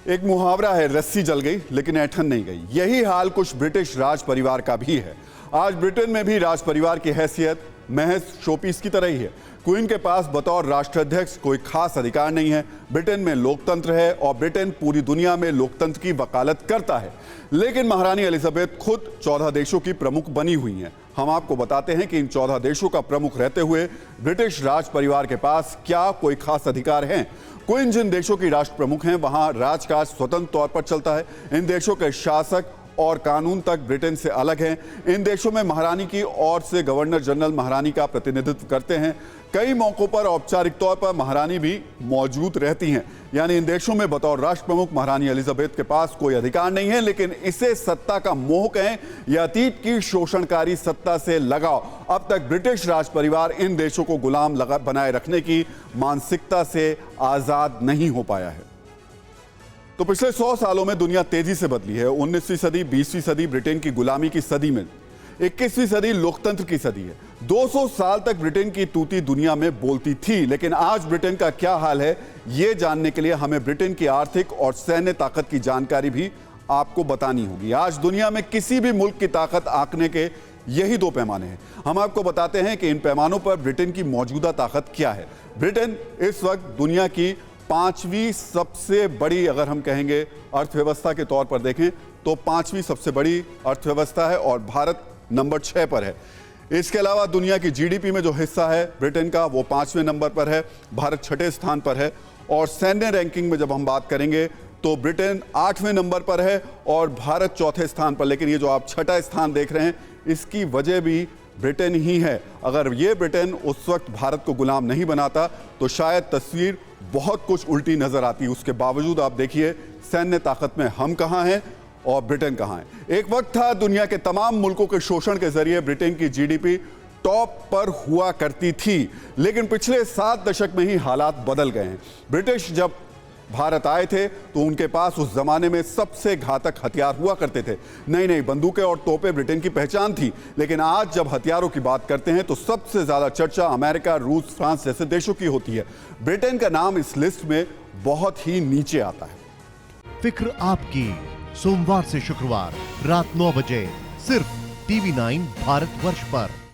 एक मुहावरा है, रस्सी जल गई लेकिन ऐंठन नहीं गई। यही हाल कुछ ब्रिटिश राज परिवार का भी है। आज ब्रिटेन में भी राज परिवार की हैसियत महज शोपीस की तरह ही है। क्वीन के पास बतौर राष्ट्राध्यक्ष कोई खास अधिकार नहीं है। ब्रिटेन में लोकतंत्र है और ब्रिटेन पूरी दुनिया में लोकतंत्र की वकालत करता है। लेकिन महारानी एलिजाबेथ खुद 14 देशों की प्रमुख बनी हुई हैं। हम आपको बताते हैं कि इन 14 देशों का प्रमुख रहते हुए ब्रिटिश राज परिवार के पास क्या कोई खास अधिकार हैं। क्वीन जिन देशों की राष्ट्र प्रमुख हैं वहां राजकाज स्वतंत्र तौर पर चलता है। इन देशों के शासक और कानून तक ब्रिटेन से अलग हैं। इन देशों में महारानी की ओर से गवर्नर जनरल महारानी का प्रतिनिधित्व करते हैं। कई मौकों पर औपचारिक तौर पर महारानी भी मौजूद रहती हैं। यानी इन देशों में बतौर राष्ट्र प्रमुख महारानी एलिजाबेथ के पास कोई अधिकार नहीं है, लेकिन इसे सत्ता का मोह कहें या अतीत की शोषणकारी सत्ता से लगाव, अब तक ब्रिटिश राज परिवार इन देशों को गुलाम बनाए रखने की मानसिकता से आजाद नहीं हो पाया है। तो पिछले 100 सालों में दुनिया तेजी से बदली है। 19वीं सदी 20वीं सदी ब्रिटेन की गुलामी की सदी में, 21वीं सदी लोकतंत्र की सदी है। 200 साल तक ब्रिटेन की तूती दुनिया में बोलती थी, लेकिन आज ब्रिटेन का क्या हाल है ये जानने के लिए हमें ब्रिटेन की आर्थिक और सैन्य ताकत की जानकारी भी आपको बतानी होगी। आज दुनिया में किसी भी मुल्क की ताकत आंकने के यही दो पैमाने हैं। हम आपको बताते हैं कि इन पैमानों पर ब्रिटेन की मौजूदा ताकत क्या है। ब्रिटेन इस वक्त दुनिया की 5वीं सबसे बड़ी, अगर हम कहेंगे अर्थव्यवस्था के तौर पर देखें तो 5वीं सबसे बड़ी अर्थव्यवस्था है और भारत नंबर 6 पर है। इसके अलावा दुनिया की जीडीपी में जो हिस्सा है ब्रिटेन का वो 5वें नंबर पर है, भारत 6ठे स्थान पर है। और सैन्य रैंकिंग में जब हम बात करेंगे तो ब्रिटेन 8वें नंबर पर है और भारत 4थे स्थान पर। लेकिन ये जो आप 6ठा स्थान देख रहे हैं इसकी वजह भी ब्रिटेन ही है। अगर ये ब्रिटेन उस वक्त भारत को गुलाम नहीं बनाता तो शायद तस्वीर बहुत कुछ उल्टी नजर आती। उसके बावजूद आप देखिए सैन्य ताकत में हम कहां हैं और ब्रिटेन कहां है। एक वक्त था दुनिया के तमाम मुल्कों के शोषण के जरिए ब्रिटेन की जीडीपी टॉप पर हुआ करती थी, लेकिन पिछले 7 दशक में ही हालात बदल गए हैं। ब्रिटिश जब भारत आए थे तो उनके पास उस जमाने में सबसे घातक हथियार हुआ करते थे। नई नई बंदूकें और तोपें ब्रिटेन की पहचान थी। लेकिन आज जब हथियारों की बात करते हैं तो सबसे ज्यादा चर्चा अमेरिका, रूस, फ्रांस जैसे देशों की होती है। ब्रिटेन का नाम इस लिस्ट में बहुत ही नीचे आता है। फिक्र आपकी, सोमवार से शुक्रवार रात 9 बजे सिर्फ TV9 भारतवर्ष पर।